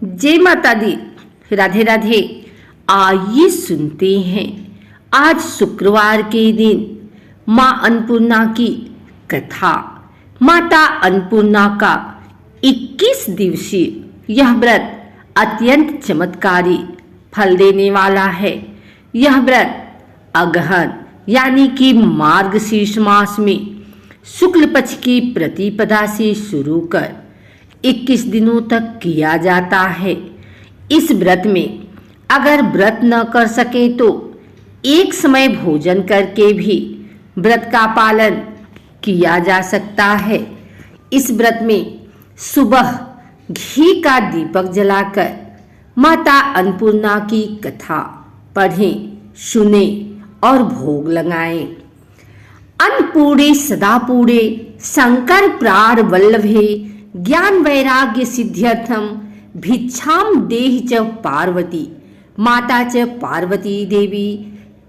जय माता दी। राधे राधे। आइए सुनते हैं आज शुक्रवार के दिन माँ अन्नपूर्णा की कथा। माता अन्नपूर्णा का 21 दिवसीय यह व्रत अत्यंत चमत्कारी फल देने वाला है। यह व्रत अगहन यानी कि मार्गशीर्ष मास में शुक्ल पक्ष की प्रतिपदा से शुरू कर 21 दिनों तक किया जाता है। इस व्रत में अगर व्रत न कर सके तो एक समय भोजन करके भी व्रत का पालन किया जा सकता है। इस व्रत में सुबह घी का दीपक जलाकर माता अन्नपूर्णा की कथा पढ़ें, सुनें और भोग लगाएं। अन्नपूर्णे सदा पूर्णे शंकर प्राण वल्लभे ज्ञान वैराग्य सिद्ध्यर्थम भिक्षाम देहि च पार्वती माता च पार्वती देवी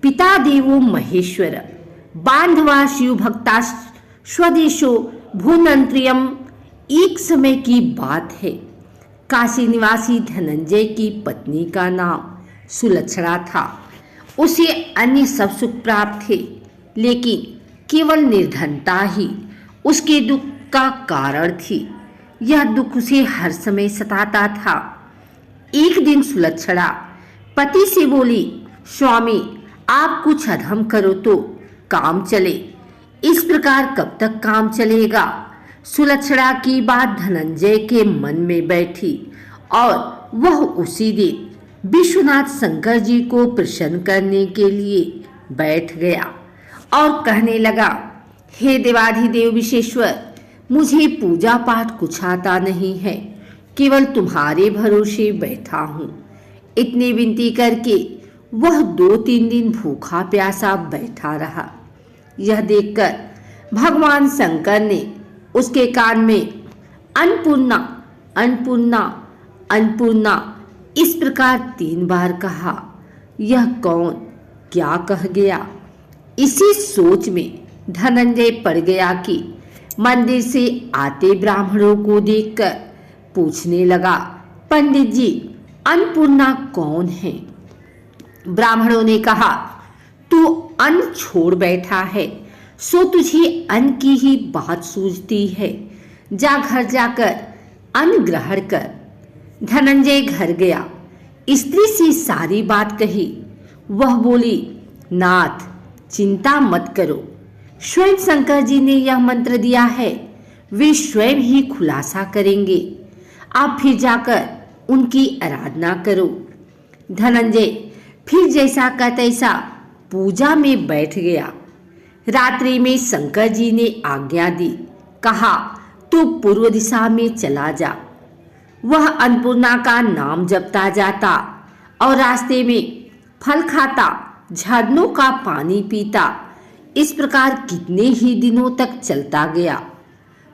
पिता देवो महेश्वर बांधवा शिव भक्ता स्वदेशो भूनंत्रियम। एक समय की बात है, काशी निवासी धनंजय की पत्नी का नाम सुलक्षणा था। उसे अन्य सब सुख प्राप्त थे, लेकिन केवल निर्धनता ही उसके दुख का कारण थी। यह दुख उसे हर समय सताता था। एक दिन सुलक्षणा पति से बोली, स्वामी आप कुछ अधम करो तो काम चले। इस प्रकार कब तक काम चलेगा? सुलक्षणा की बात धनंजय के मन में बैठी और वह उसी दिन विश्वनाथ शंकर जी को प्रसन्न करने के लिए बैठ गया और कहने लगा, हे देवाधिदेव विश्वेश्वर, मुझे पूजा पाठ कुछ आता नहीं है, केवल तुम्हारे भरोसे बैठा हूँ। इतनी विनती करके वह 2-3 दिन भूखा प्यासा बैठा रहा। यह देखकर भगवान शंकर ने उसके कान में अन्नपूर्णा अन्नपूर्णा अन्नपूर्णा इस प्रकार 3 बार कहा। यह कौन क्या कह गया? इसी सोच में धनंजय पड़ गया कि मंदिर से आते ब्राह्मणों को देखकर पूछने लगा, पंडित जी अन्नपूर्णा कौन है? ब्राह्मणों ने कहा, तू अन्न छोड़ बैठा है, सो तुझे अन्न की ही बात सूझती है। जा घर जाकर अन्न ग्रहण कर। धनंजय घर गया, स्त्री से सारी बात कही। वह बोली, नाथ चिंता मत करो, स्वयं शंकर जी ने यह मंत्र दिया है, वे स्वयं ही खुलासा करेंगे। आप फिर जाकर उनकी आराधना करो। धनंजय फिर जैसा का तैसा पूजा में बैठ गया। रात्रि में शंकर जी ने आज्ञा दी, कहा तू पूर्व दिशा में चला जा। वह अन्नपूर्णा का नाम जपता जाता और रास्ते में फल खाता, झरनों का पानी पीता। इस प्रकार कितने ही दिनों तक चलता गया।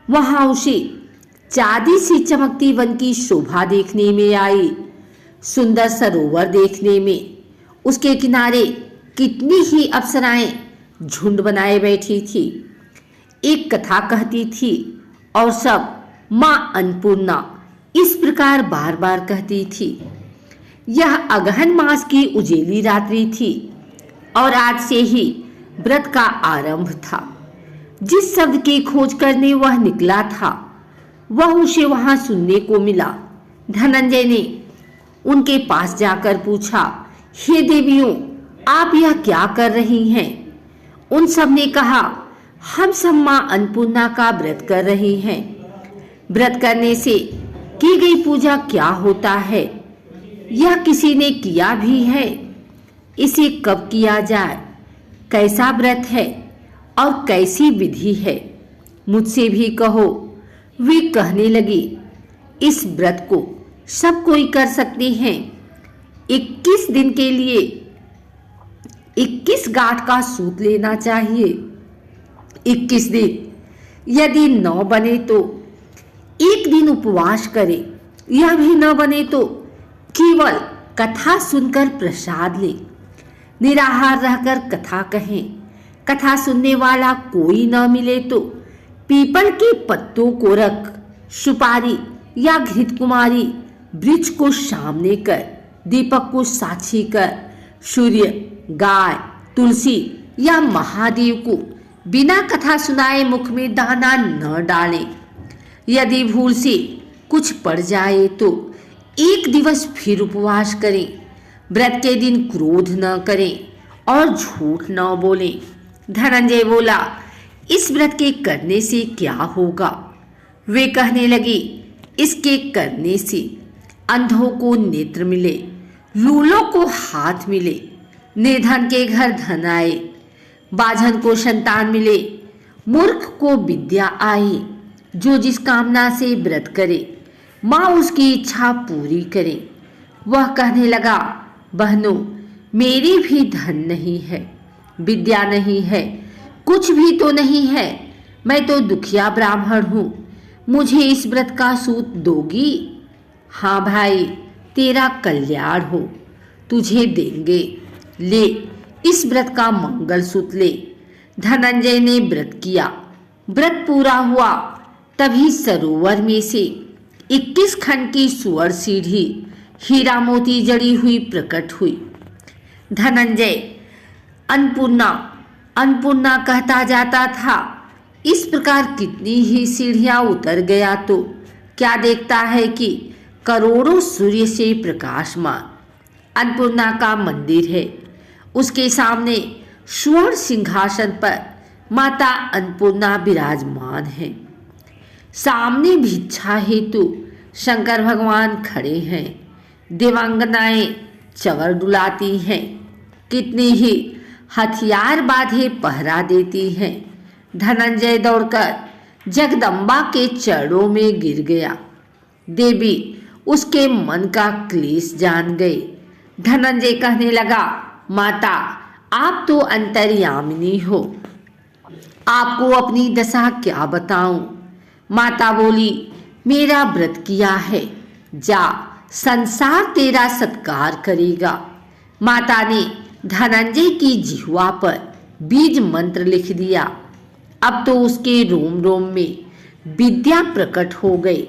वहां उसे चांदी सी चमकती वन की शोभा देखने में आई। सुंदर सरोवर देखने में उसके किनारे कितनी ही अप्सराएं झुंड बनाए बैठी थी। एक कथा कहती थी और सब माँ अन्नपूर्णा इस प्रकार बार बार कहती थी। यह अगहन मास की उजेली रात्रि थी और आज से ही व्रत का आरंभ था। जिस शब्द की खोज करने वह निकला था, वह उसे वहां सुनने को मिला। धनंजय ने उनके पास जाकर पूछा, हे देवियों, आप यह क्या कर रही हैं? उन सब ने कहा, हम सब माँ अन्नपूर्णा का व्रत कर रहे हैं। व्रत करने से की गई पूजा क्या होता है? यह किसी ने किया भी है? इसे कब किया जाए? कैसा व्रत है और कैसी विधि है? मुझसे भी कहो। वे कहने लगी, इस व्रत को सब कोई कर सकते हैं। 21 दिन के लिए 21 गांठ का सूत लेना चाहिए। 21 दिन यदि न बने तो 1 दिन उपवास करे। यह भी न बने तो केवल कथा सुनकर प्रसाद ले। निराहार रहकर कथा कहें। कथा सुनने वाला कोई न मिले तो पीपल के पत्तों को रख सुपारी या घृत कुमारी वृक्ष को सामने कर, दीपक को साक्षी कर, सूर्य, गाय, तुलसी या महादेव को बिना कथा सुनाए मुख में दाना न डालें। यदि भूल से कुछ पड़ जाए तो एक दिवस फिर उपवास करें। व्रत के दिन क्रोध न करें और झूठ न बोलें। धनंजय बोला, इस व्रत के करने से क्या होगा? वे कहने लगे, इसके करने से अंधों को नेत्र मिले, लूलों को हाथ मिले, निर्धन के घर धन आए, बाझन को संतान मिले, मूर्ख को विद्या आए। जो जिस कामना से व्रत करे माँ उसकी इच्छा पूरी करे। वह कहने लगा, बहनों, मेरी भी धन नहीं है, विद्या नहीं है, कुछ भी तो नहीं है। मैं तो दुखिया ब्राह्मण हूँ, मुझे इस व्रत का सूत दोगी? हाँ भाई, तेरा कल्याण हो, तुझे देंगे। ले, इस व्रत का मंगल सूत ले। धनंजय ने व्रत किया। व्रत पूरा हुआ तभी सरोवर में से 21 खंड की सुवर्ण सीढ़ी हीरा मोती जड़ी हुई प्रकट हुई। धनंजय अन्नपूर्णा अन्नपूर्णा कहता जाता था। इस प्रकार कितनी ही सीढ़ियां उतर गया तो क्या देखता है कि करोड़ों सूर्य से प्रकाशमान अन्नपूर्णा का मंदिर है। उसके सामने स्वर्ण सिंहासन पर माता अन्नपूर्णा विराजमान है। सामने भिक्षा हेतु शंकर भगवान खड़े हैं। देवांगनाएं चवर डुलाती हैं। कितने ही हथियार बांधे पहरा देती हैं। धनंजय दौड़कर जगदम्बा के चरणों में गिर गया। देवी उसके मन का क्लेश जान गई। धनंजय कहने लगा, माता, आप तो अंतर्यामिनी हो, आपको अपनी दशा क्या बताऊं? माता बोली, मेरा व्रत किया है, जा, संसार तेरा सत्कार करेगा। माता ने धनंजय की जिह्वा पर बीज मंत्र लिख दिया। अब तो उसके रोम रोम में विद्या प्रकट हो गई।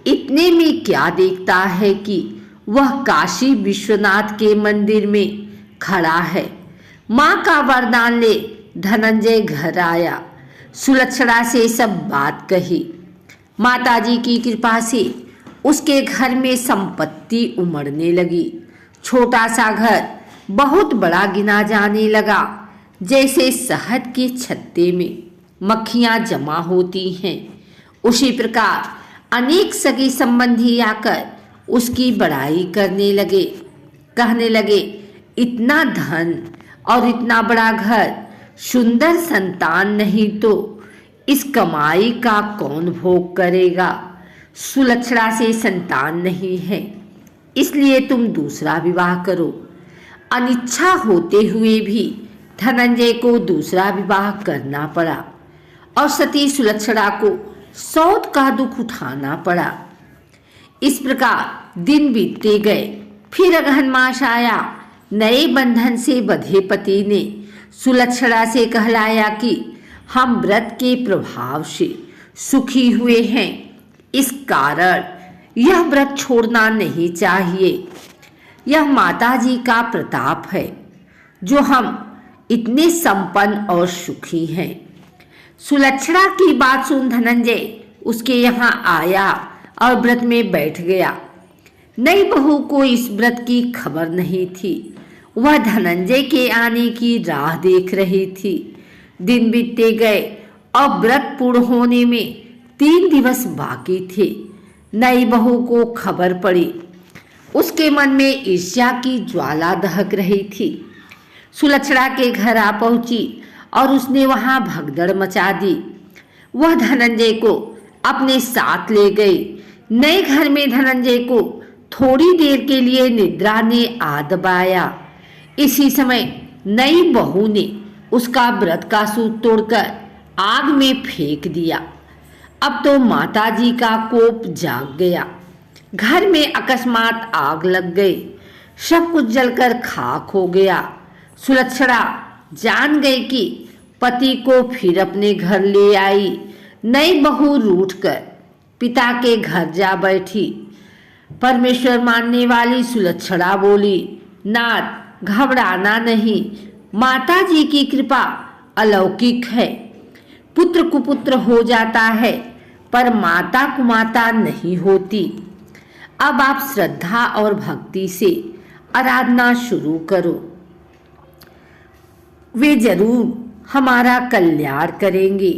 इतने में क्या देखता है कि वह काशी विश्वनाथ के मंदिर में खड़ा है। माँ का वरदान ले धनंजय घर आया। सुलक्षणा से सब बात कही। माताजी की कृपा से उसके घर में संपत्ति उमड़ने लगी। छोटा सा घर बहुत बड़ा गिना जाने लगा। जैसे शहद के छत्ते में मक्खियां जमा होती हैं, उसी प्रकार अनेक सगे संबंधी आकर उसकी बड़ाई करने लगे। कहने लगे, इतना धन और इतना बड़ा घर, सुंदर संतान नहीं तो इस कमाई का कौन भोग करेगा? सुलक्षणा से संतान नहीं है, इसलिए तुम दूसरा विवाह करो। अनिच्छा होते हुए भी धनंजय को दूसरा विवाह करना पड़ा और सती सुलक्षणा को सौत का दुख उठाना पड़ा। इस प्रकार दिन बीतते गए। फिर अगहन मास आया। नए बंधन से बंधे पति ने सुलक्षणा से कहलाया कि हम व्रत के प्रभाव से सुखी हुए हैं, इस कारण यह व्रत छोड़ना नहीं चाहिए। यह माताजी का प्रताप है जो हम इतने संपन्न और सुखी हैं। सुलक्षणा की बात सुन धनंजय उसके यहाँ आया और व्रत में बैठ गया। नई बहू को इस व्रत की खबर नहीं थी। वह धनंजय के आने की राह देख रही थी। दिन बीतते गए और व्रत पूर्ण होने में 3 दिवस बाकी थे। नई बहू को खबर पड़ी। उसके मन में ईर्ष्या की ज्वाला दहक रही थी। सुलक्षणा के घर आ पहुंची और उसने वहां भगदड़ मचा दी। वह धनंजय को अपने साथ ले गई। नए घर में धनंजय को थोड़ी देर के लिए निद्रा ने आ दबाया। इसी समय नई बहू ने उसका व्रत का सूत तोड़कर आग में फेंक दिया। अब तो माताजी का कोप जाग गया। घर में अकस्मात आग लग गई। सब कुछ जलकर खाक हो गया। सुलक्षणा जान गई कि पति को फिर अपने घर ले आई। नई बहू रूठकर पिता के घर जा बैठी। परमेश्वर मानने वाली सुलक्षणा बोली, नाथ घबराना नहीं, माता जी की कृपा अलौकिक है। पुत्र कुपुत्र हो जाता है पर माता कुमाता नहीं होती। अब आप श्रद्धा और भक्ति से आराधना शुरू करो, वे जरूर हमारा कल्याण करेंगे।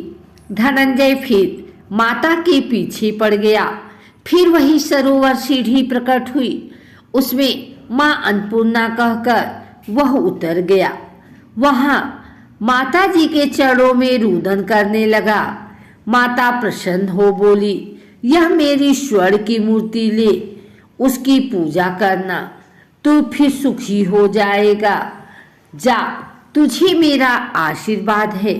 धनंजय फिर माता के पीछे पड़ गया। फिर वही सरोवर सीढ़ी प्रकट हुई, उसमें माँ अन्नपूर्णा कहकर वह उतर गया। वहां माता जी के चरणों में रुदन करने लगा। माता प्रसन्न हो बोली, यह मेरी स्वर्ण की मूर्ति ले, उसकी पूजा करना, तू फिर सुखी हो जाएगा। जा, तुझे मेरा आशीर्वाद है।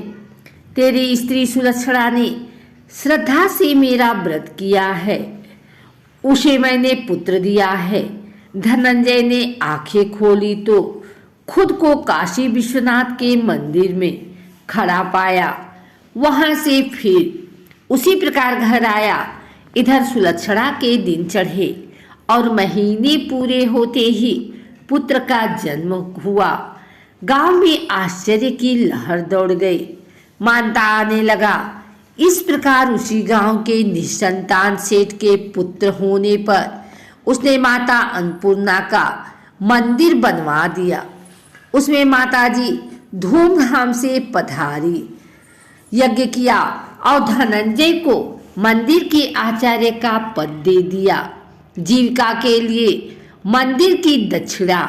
तेरी स्त्री सुलक्षणा ने श्रद्धा से मेरा व्रत किया है, उसे मैंने पुत्र दिया है। धनंजय ने आंखें खोली तो खुद को काशी विश्वनाथ के मंदिर में खड़ा पाया। वहां से फिर उसी प्रकार घर आया। इधर सुलक्षणा के दिन चढ़े और महीने पूरे होते ही पुत्र का जन्म हुआ। गांव में आश्चर्य की लहर दौड़ गई। मानता आने लगा। इस प्रकार उसी गांव के निसंतान सेठ के पुत्र होने पर उसने माता अन्नपूर्णा का मंदिर बनवा दिया। उसमें माताजी धूमधाम से पधारी, यज्ञ किया और धनंजय को मंदिर के आचार्य का पद दे दिया। जीविका के लिए मंदिर की दक्षिणा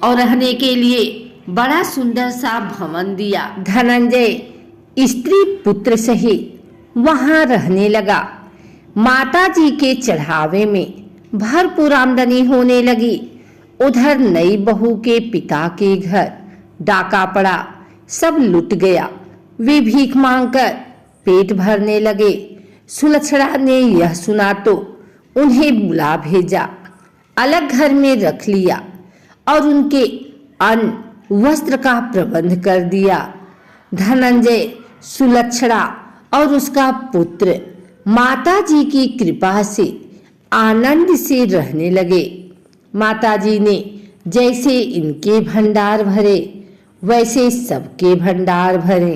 और रहने के लिए बड़ा सुंदर सा भवन दिया। धनंजय स्त्री पुत्र सहित वहां रहने लगा। माता जी के चढ़ावे में भरपूर आमदनी होने लगी। उधर नई बहू के पिता के घर डाका पड़ा, सब लुट गया। वे भीख मांगकर पेट भरने लगे। सुलक्षणा ने यह सुना तो उन्हें बुला भेजा, अलग घर में रख लिया और उनके अन्न वस्त्र का प्रबंध कर दिया। धनंजय, सुलक्षणा और उसका पुत्र माता जी की कृपा से आनंद से रहने लगे। माता जी ने जैसे इनके भंडार भरे वैसे सबके भंडार भरे।